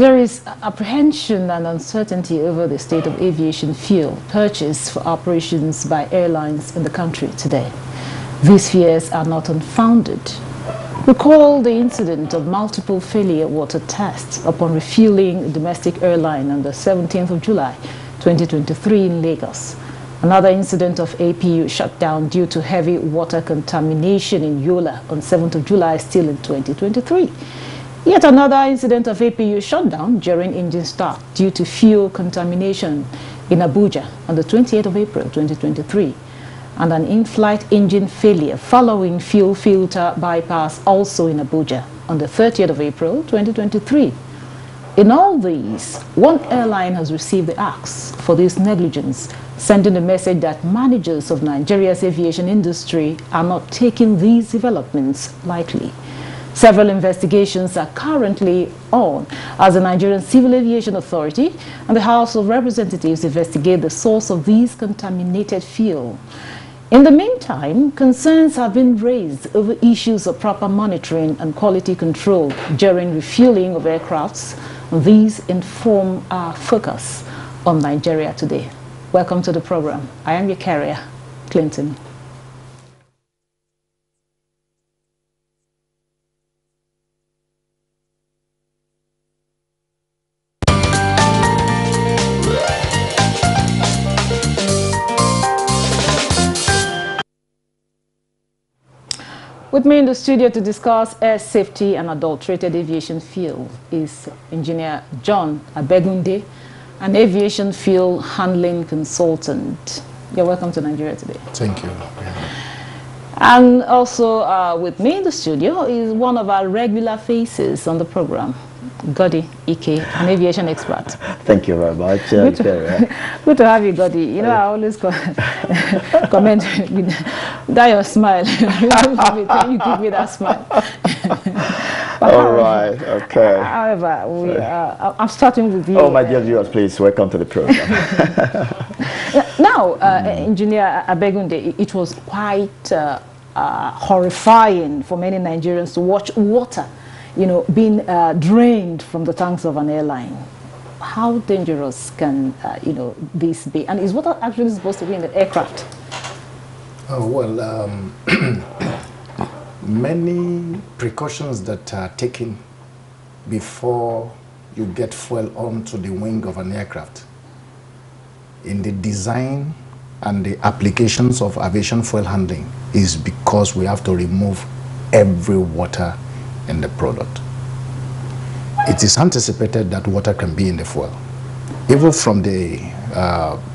There is apprehension and uncertainty over the state of aviation fuel purchased for operations by airlines in the country today. These fears are not unfounded. Recall the incident of multiple failure water tests upon refueling a domestic airline on the 17th of July 2023 in Lagos. Another incident of APU shutdown due to heavy water contamination in Yola on 7th of July still in 2023. Yet another incident of APU shutdown during engine start due to fuel contamination in Abuja on the 28th of April 2023. And an in-flight engine failure following fuel filter bypass also in Abuja on the 30th of April 2023. In all these, one airline has received the axe for this negligence, sending a message that managers of Nigeria's aviation industry are not taking these developments lightly. Several investigations are currently on as the Nigerian Civil Aviation Authority and the House of Representatives investigate the source of these contaminated fuel. In the meantime, concerns have been raised over issues of proper monitoring and quality control during refueling of aircrafts. These inform our focus on Nigeria today. Welcome to the program. I am your carrier, Clinton. With me in the studio to discuss air safety and adulterated aviation fuel is Engineer John Abegunde, an aviation fuel handling consultant. You're welcome to Nigeria today. Thank you. And also with me in the studio is one of our regular faces on the program, Godi Ike, an aviation expert. Thank you very much. Good to have you, Godi. You know, I always comment with that your smile. You give me that smile. All right, okay. However, I'm starting with you. Oh, my dear viewers, please welcome to the program. Now, Engineer Abegunde, it was quite horrifying for many Nigerians to watch water, you know, being drained from the tanks of an airline. How dangerous can, you know, this be? And is water actually supposed to be in the aircraft? Oh, well, many precautions that are taken before you get fuel onto the wing of an aircraft in the design and the applications of aviation fuel handling is because we have to remove every water in the product. It is anticipated that water can be in the fuel. Even from the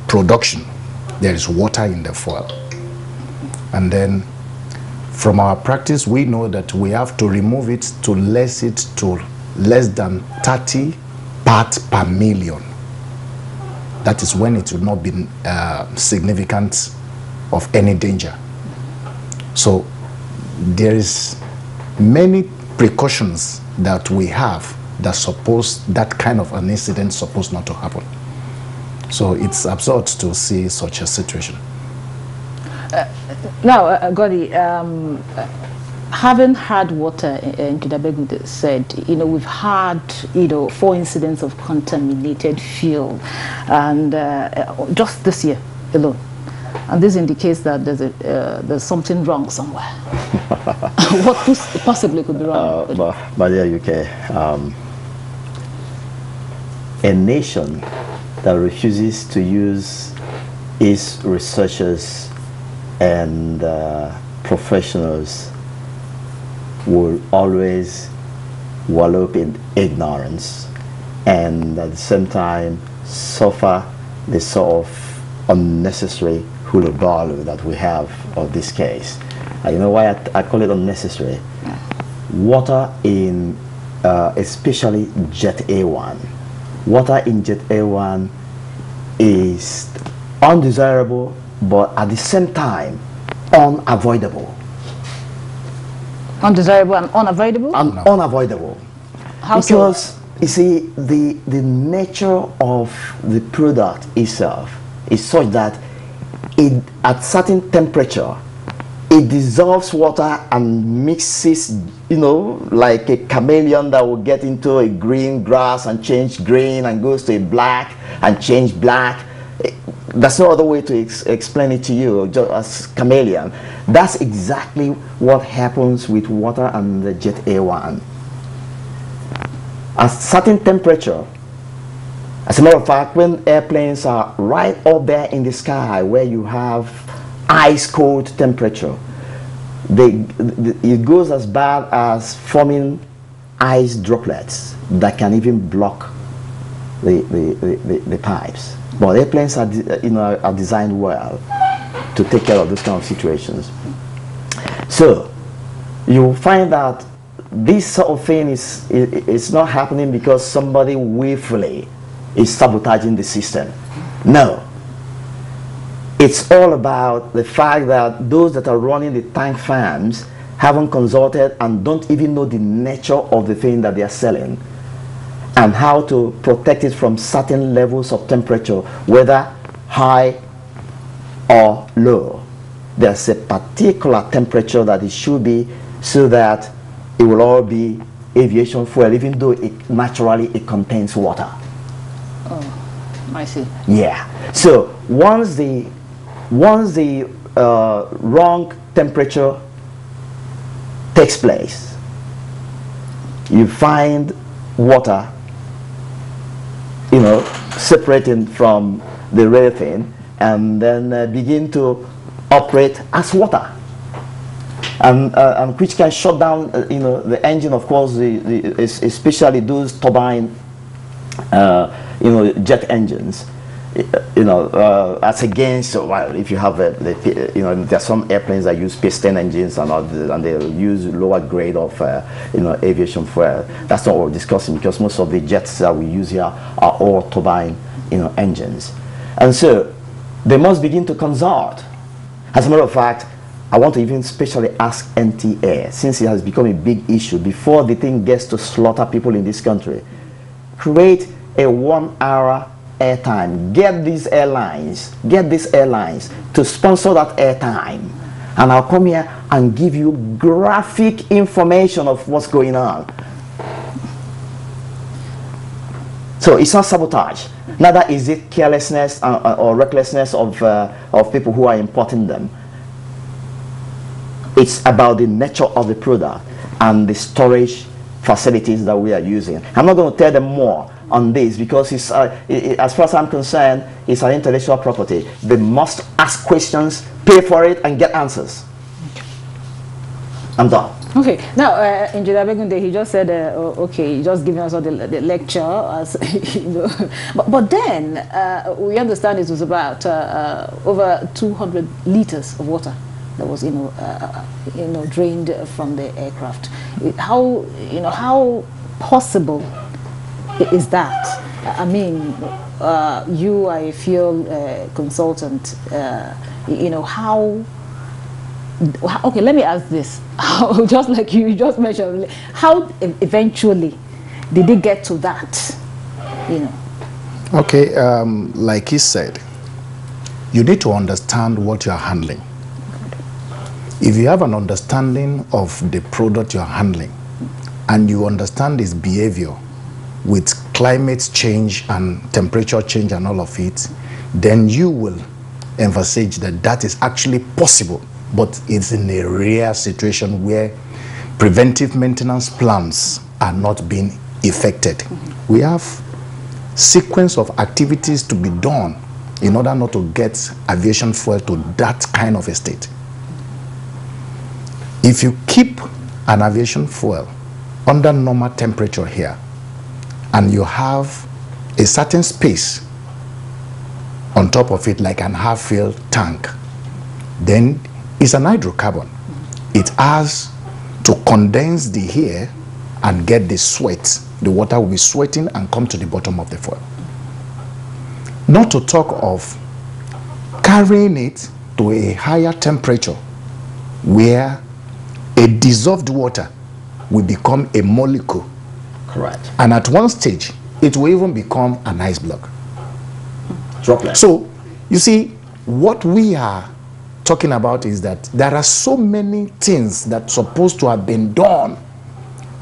production, there is water in the fuel. And then from our practice, we know that we have to remove it to less than 30 parts per million. That is when it will not be significant of any danger. So there is many precautions that we have that suppose that kind of an incident supposed not to happen. So it's absurd to see such a situation. Now, Godi, having had what Engineer Abegunde said, you know, we've had, you know, 4 incidents of contaminated fuel, and just this year alone. And this indicates that there's something wrong somewhere. What possibly could be wrong? But yeah, UK, a nation that refuses to use its researchers and professionals will always wallow in ignorance and at the same time suffer the sort of unnecessary hullabaloo that we have of this case. You know why I call it unnecessary? Water in especially Jet A1. Water in Jet A1 is undesirable, but at the same time unavoidable. Undesirable and unavoidable? Unavoidable. How because so? You see, the nature of the product itself is such that at certain temperature it dissolves water and mixes, you know, like a chameleon that will get into a green grass and change green and goes to a black and change black. That's no other way to explain it to you, just as chameleon. That's exactly what happens with water and the jet A1. At certain temperature, as a matter of fact, when airplanes are right up there in the sky where you have ice cold temperature, it goes as bad as forming ice droplets that can even block the pipes. But airplanes are, are designed well to take care of those kind of situations. So you'll find that this sort of thing is not happening because somebody willfully is sabotaging the system. No. It's all about the fact that those that are running the tank farms haven't consulted and don't even know the nature of the thing that they are selling and how to protect it from certain levels of temperature, whether high or low. There's a particular temperature that it should be so that it will all be aviation fuel, even though naturally it contains water. Oh, I see. Yeah. So once the wrong temperature takes place, you find water, separating from the real thing, and then begin to operate as water, and which can shut down, the engine. Of course, especially those turbine, jet engines. As against, well, if you have there's some airplanes that use piston engines and they use lower grade of aviation fuel. That's not what we're discussing, because most of the jets that we use here are all turbine engines, and so they must begin to consult. As a matter of fact, I want to even specially ask NTA, since it has become a big issue, before the thing gets to slaughter people in this country, create a 1 hour airtime. Get these airlines to sponsor that airtime, and I'll come here and give you graphic information of what's going on. So it's not sabotage, neither is it carelessness or recklessness of people who are importing them. It's about the nature of the product and the storage facilities that we are using. I'm not going to tell them more on this, because it's, as far as I'm concerned, it's an intellectual property. They must ask questions, pay for it, and get answers. I'm done. Okay. Now, Engineer Begunde, he just said, okay, just giving us all the lecture, as but then we understand it was about over 200 liters of water that was, drained from the aircraft. How possible is that? I mean, you are a field consultant. How? Okay, let me ask this. How, just like you just mentioned, how eventually did they get to that? Okay, like he said, you need to understand what you are handling. If you have an understanding of the product you are handling, and you understand its behavior with climate change and temperature change and all of it, then you will emphasize that that is actually possible, but it's in a rare situation where preventive maintenance plans are not being effected. We have sequence of activities to be done in order not to get aviation fuel to that kind of a state. If you keep an aviation fuel under normal temperature here, and you have a certain space on top of it, like an half-filled tank, then it's an hydrocarbon. It has to condense the air and get the sweat. The water will be sweating and come to the bottom of the fuel. Not to talk of carrying it to a higher temperature where a dissolved water will become a molecule. Correct. And at one stage, it will even become an ice block. Droplet. So, you see, what we are talking about is that there are so many things that supposed to have been done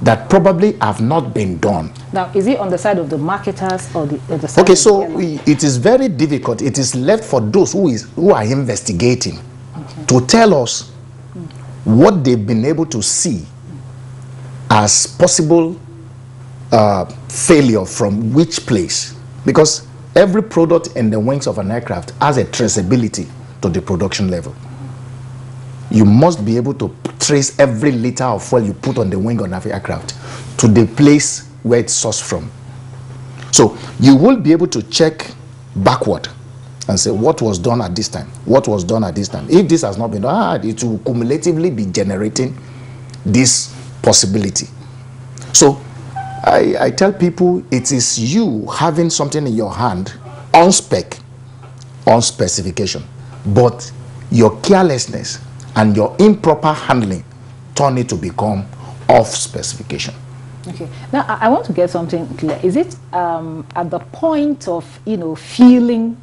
that probably have not been done. Now, is it on the side of the marketers or the side Okay, of so the airline? it is very difficult. It is left for those who are investigating to tell us what they've been able to see as possible failure from which place, because every product in the wings of an aircraft has a traceability to the production level. You must be able to trace every liter of fuel you put on the wing of an aircraft to the place where it's sourced from. So you will be able to check backward and say what was done at this time, what was done at this time. If this has not been done, it will cumulatively be generating this possibility. So I tell people it is you having something in your hand on spec, on specification, but your carelessness and your improper handling turn it to become off specification. Okay. Now I want to get something clear. Is it at the point of feeling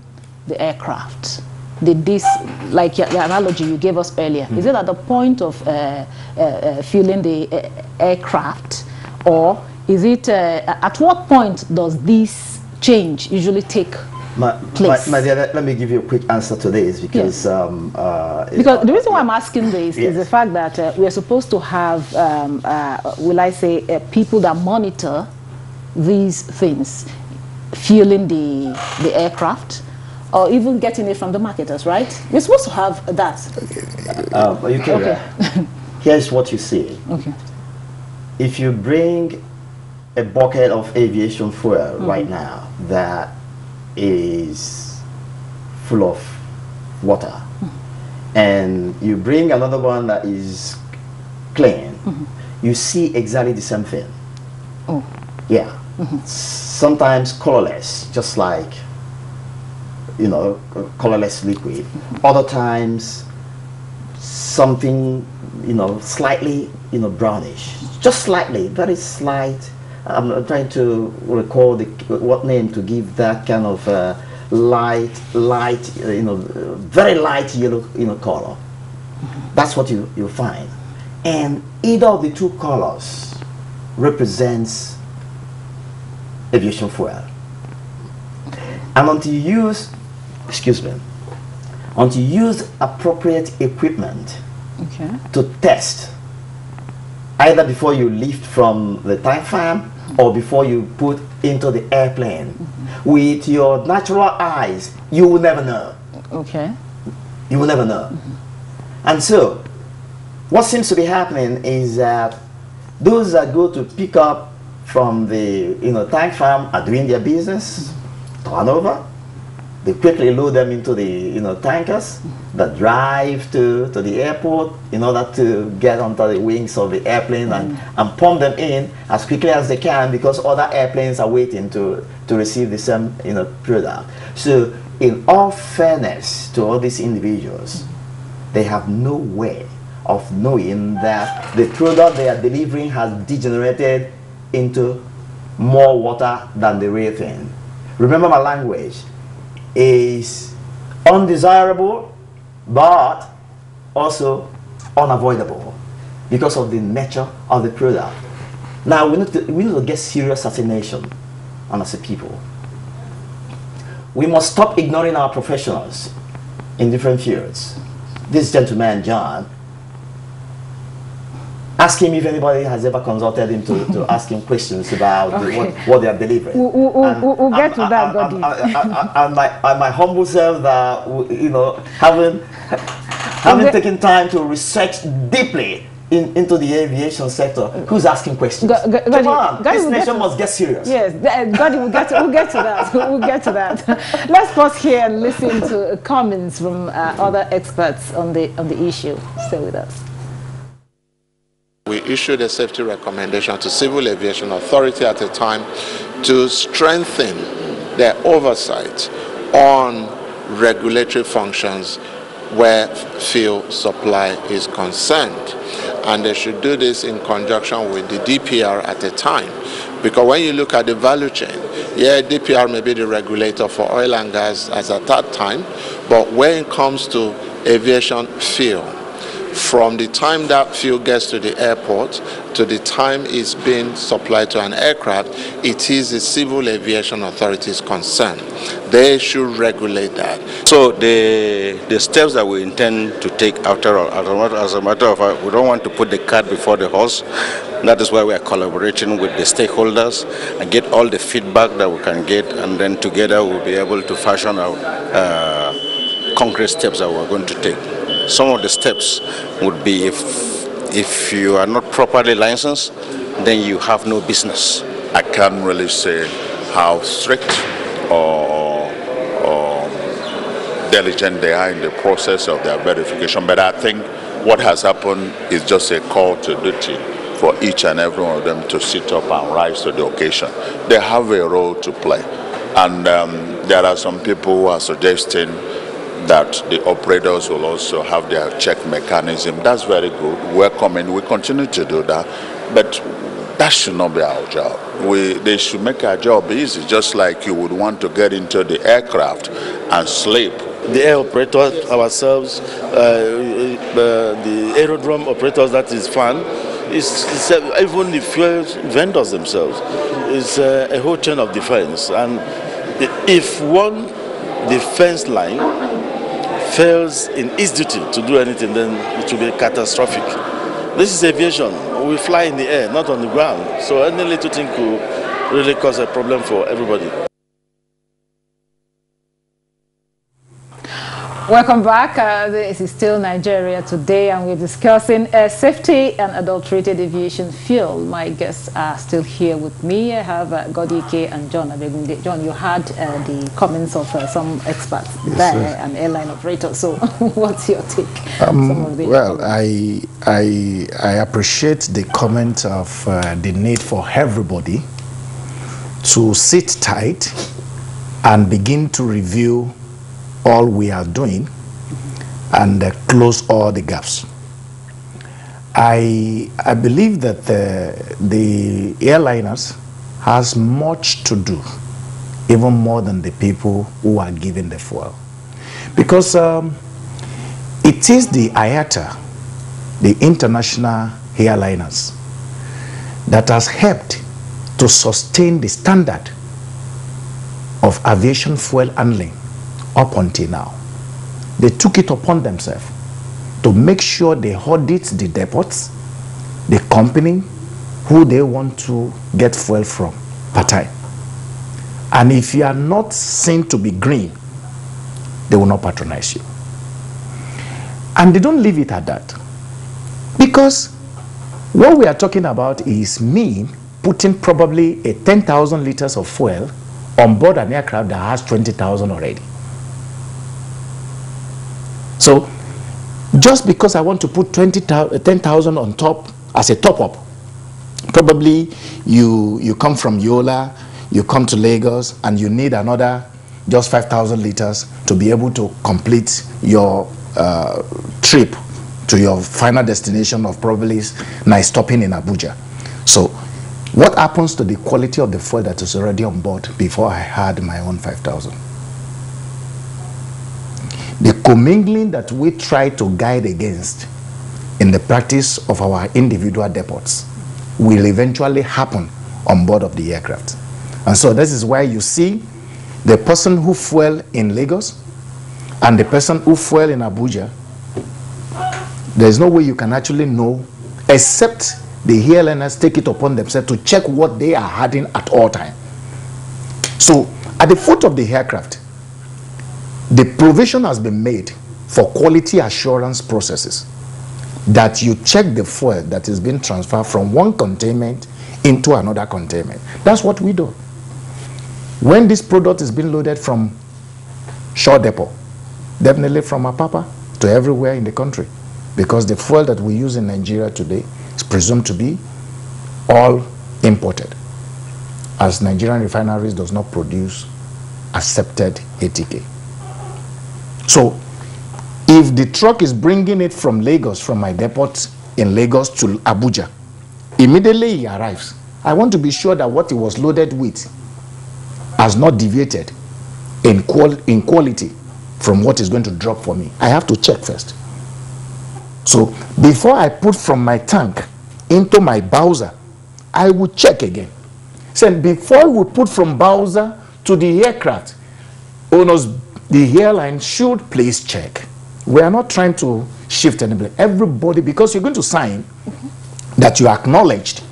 the aircraft? Did this, like your analogy you gave us earlier, is it at the point of feeling the aircraft, or is it at what point does this change usually take place? My dear, let me give you a quick answer to this, because because the reason why I'm asking this is the fact that we are supposed to have, will I say, people that monitor these things, fueling the aircraft, or even getting it from the marketers, right? We're supposed to have that. You can. Okay. Here's what you see. Okay. If you bring a bucket of aviation fuel right now that is full of water, and you bring another one that is clean, you see exactly the same thing. Oh. Yeah. Sometimes colorless, just like colorless liquid. Other times something slightly brownish, just slightly, very slight. I'm trying to recall what name to give that kind of light, very light yellow color. That's what you'll find. And either of the two colors represents aviation fuel. And until you use appropriate equipment to test, either before you lift from the tank farm or before you put into the airplane, with your natural eyes, you will never know. Okay. You will never know. And so, what seems to be happening is that those that go to pick up from the tank farm are doing their business, turn over. They quickly load them into the tankers that drive to the airport in order to get onto the wings of the airplane and pump them in as quickly as they can, because other airplanes are waiting to receive the same product. So in all fairness to all these individuals, they have no way of knowing that the product they are delivering has degenerated into more water than the real thing. Remember, my language is undesirable but also unavoidable because of the nature of the product. Now we need to get serious as a nation and as a people. We must stop ignoring our professionals in different fields. This gentleman, John, ask him if anybody has ever consulted him to ask him questions about what they are delivering. We'll get to that, Goddy. And my humble self, that having taken time to research deeply into the aviation sector, who's asking questions? Come on, this nation must get serious. Yes, Goddy, we'll get to that. We'll get to that. Let's pause here and listen to comments from other experts on the issue. Stay with us. We issued a safety recommendation to Civil Aviation Authority at the time to strengthen their oversight on regulatory functions where fuel supply is concerned. And they should do this in conjunction with the DPR at the time. Because when you look at the value chain, yeah, DPR may be the regulator for oil and gas as at that time, but when it comes to aviation fuel. From the time that fuel gets to the airport to the time it's being supplied to an aircraft, it is the Civil Aviation Authority's concern. They should regulate that. So the steps that we intend to take after all, as a matter of fact, we don't want to put the cart before the horse. That is why we are collaborating with the stakeholders and get all the feedback that we can get, and then together we'll be able to fashion our concrete steps that we're going to take. Some of the steps would be if you are not properly licensed, then you have no business. I can't really say how strict or diligent they are in the process of their verification, but I think what has happened is just a call to duty for each and every one of them to sit up and rise to the occasion. They have a role to play, and there are some people who are suggesting that the operators will also have their check mechanism. That's very good. Welcoming. We continue to do that, but that should not be our job. They should make our job easy, just like you would want to get into the aircraft and sleep. The air operators ourselves, the aerodrome operators, that is fun. It's even the fuel vendors themselves. It's a whole chain of defense, and if one defense line fails in its duty to do anything, then it will be catastrophic. This is aviation. We fly in the air, not on the ground. So any little thing could really cause a problem for everybody. Welcome back. This is still Nigeria Today, and we're discussing safety and adulterated aviation fuel. My guests are still here with me. I have Godike and John Abegunde. John, you had the comments of some experts there, an airline operator. So, what's your take? Well, I appreciate the comment of the need for everybody to sit tight and begin to review all we are doing and close all the gaps. I believe that the airliners has much to do, even more than the people who are given the fuel, because it is the IATA, the international airliners, that has helped to sustain the standard of aviation fuel handling up until now. They took it upon themselves to make sure they audit the depots, the company who they want to get fuel from per time. And if you are not seen to be green, they will not patronize you. And they don't leave it at that. Because what we are talking about is me putting probably a 10,000 liters of fuel on board an aircraft that has 20,000 already. So, just because I want to put 10,000 on top as a top-up, probably you come from Yola, you come to Lagos, and you need another just 5,000 liters to be able to complete your trip to your final destination of probably nice stopping in Abuja. So, what happens to the quality of the fuel that is already on board before I had my own 5,000? The commingling that we try to guide against in the practice of our individual depots will eventually happen on board of the aircraft. And so this is why you see the person who fuel in Lagos and the person who fuel in Abuja, there's no way you can actually know, except the airliners take it upon themselves to check what they are adding at all time. So at the foot of the aircraft, the provision has been made for quality assurance processes, that you check the fuel that is being transferred from one containment into another containment. That's what we do. When this product is being loaded from shore depot, definitely from Apapa to everywhere in the country, because the fuel that we use in Nigeria today is presumed to be all imported, as Nigerian refineries does not produce accepted ATK. So, if the truck is bringing it from Lagos, from my depot in Lagos to Abuja, immediately he arrives, I want to be sure that what he was loaded with has not deviated in quality from what is going to drop for me. I have to check first. So before I put from my tank into my Bowser, I will check again. So before we put from Bowser to the aircraft, owners, the airline should please check. We are not trying to shift anybody. Everybody, because you're going to sign that you acknowledged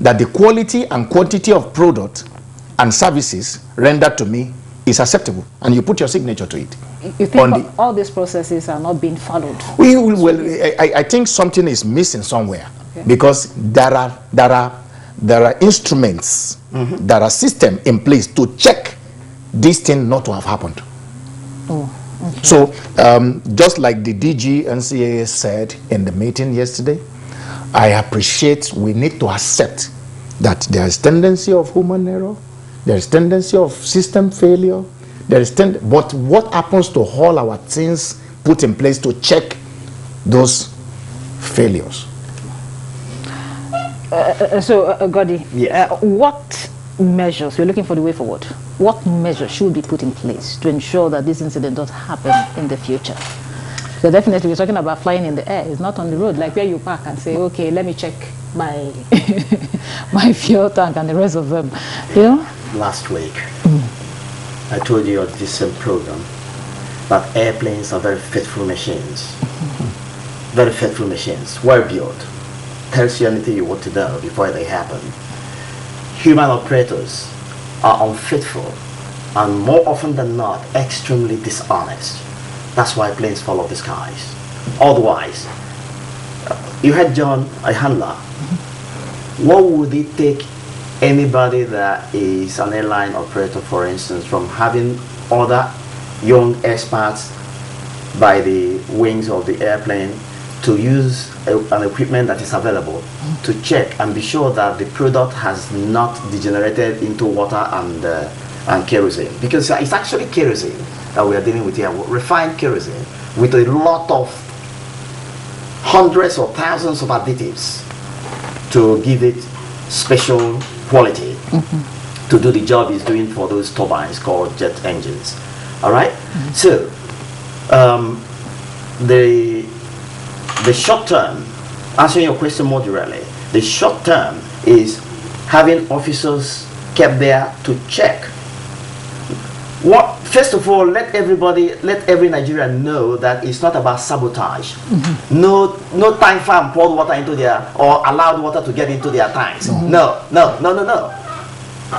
that the quality and quantity of product and services rendered to me is acceptable, and you put your signature to it. You think all these processes are not being followed? I think something is missing somewhere, okay, because there are instruments, there are systems in place to check this thing not to have happened. Oh, okay. So just like the DG NCAA said in the meeting yesterday, I appreciate we need to accept that there is tendency of human error, there is tendency of system failure, but what happens to all our things put in place to check those failures? Godi, yes. What measures, we're looking for the way forward, what measures should be put in place to ensure that this incident does happen in the future? So definitely we're talking about flying in the air. It's not on the road, like where you park and say, okay, let me check my my fuel tank and the rest of them. You know? Last week, I told you on this same program that airplanes are very faithful machines. Very faithful machines, well built. Tells you anything you want to know before they happen. Human operators are unfaithful and more often than not extremely dishonest. That's why planes follow the skies. Otherwise, you had John, a handler. What would it take anybody that is an airline operator, for instance, from having other young experts by the wings of the airplane to use an equipment that is available to check and be sure that the product has not degenerated into water and kerosene? Because it's actually kerosene that we are dealing with here, refined kerosene with a lot of hundreds or thousands of additives to give it special quality to do the job it's doing for those turbines called jet engines. All right? So the short term, answering your question more directly, the short term is having officers kept there to check. First of all, let every Nigerian know that it's not about sabotage. No tank farm poured water into their, or allowed water to get into their tanks. No.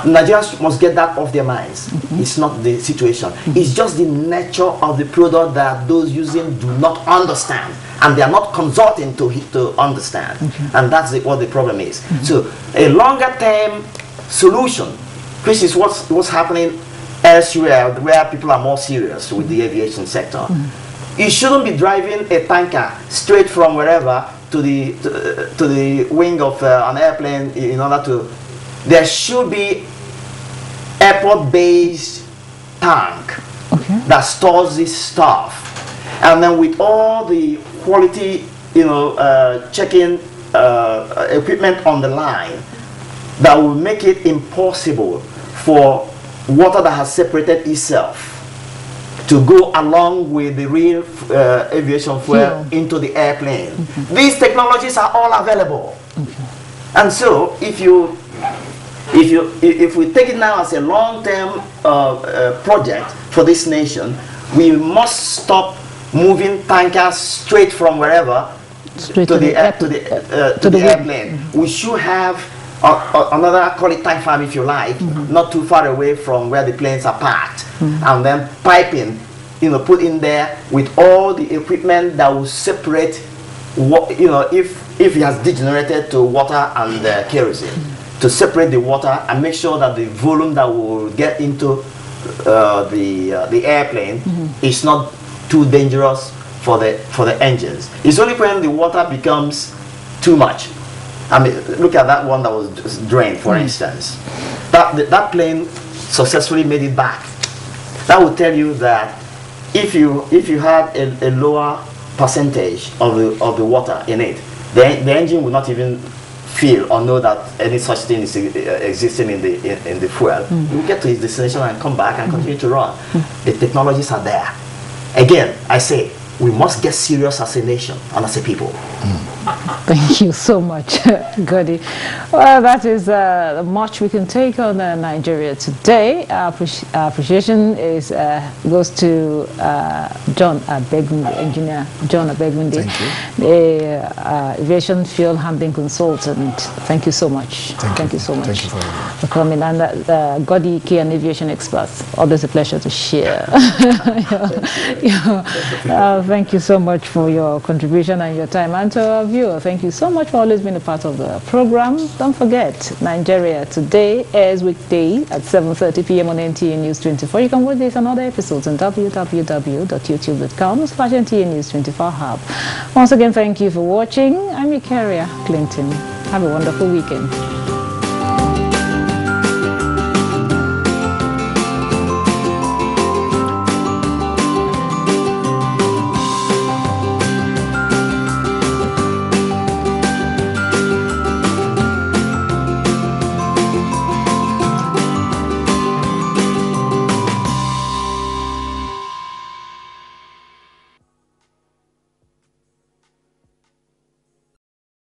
Nigerians must get that off their minds. It's not the situation. It's just the nature of the product that those using do not understand, and they are not consulting to understand. And that's what the problem is. So a longer term solution, which is what's happening elsewhere, where people are more serious with the aviation sector. You shouldn't be driving a tanker straight from wherever to the wing of an airplane in order to. There should be airport-based tank that stores this stuff, and then with all the quality, checking equipment on the line, that will make it impossible for water that has separated itself to go along with the real aviation fuel into the airplane. These technologies are all available, and so if we take it now as a long-term project for this nation, we must stop moving tankers straight from wherever to the airplane. We should have another, call it tank farm if you like, not too far away from where the planes are parked, and then piping, put in there with all the equipment that will separate what, if it has degenerated to water and kerosene, to separate the water and make sure that the volume that will get into the airplane is not too dangerous for the engines. It's only when the water becomes too much. I mean, look at that one that was just drained, for instance. That plane successfully made it back. That would tell you that if you had a lower percentage of the water in it, the engine would not even feel or know that any such thing is existing in the fuel. You get to its destination and come back and continue to run. The technologies are there. Again, I say, we must get serious as a nation and as a people. Thank you so much, Godi. Well, that is much we can take on Nigeria today. Our appreciation goes to John Abegwinde, Engineer John Abegwinde, the aviation fuel handling consultant. Thank you so much. Thank you so much. Thank you for coming. And Godi K, an aviation expert. Always a pleasure to share. Thank you so much for your contribution and your time. And to our viewer, thank you so much for always being a part of the program. Don't forget, Nigeria Today airs weekday at 7:30 p.m. on NTA News 24. You can watch this and other episodes on www.youtube.com/NTA News 24 Hub. Once again, thank you for watching. I'm your carrier, Clinton. Have a wonderful weekend.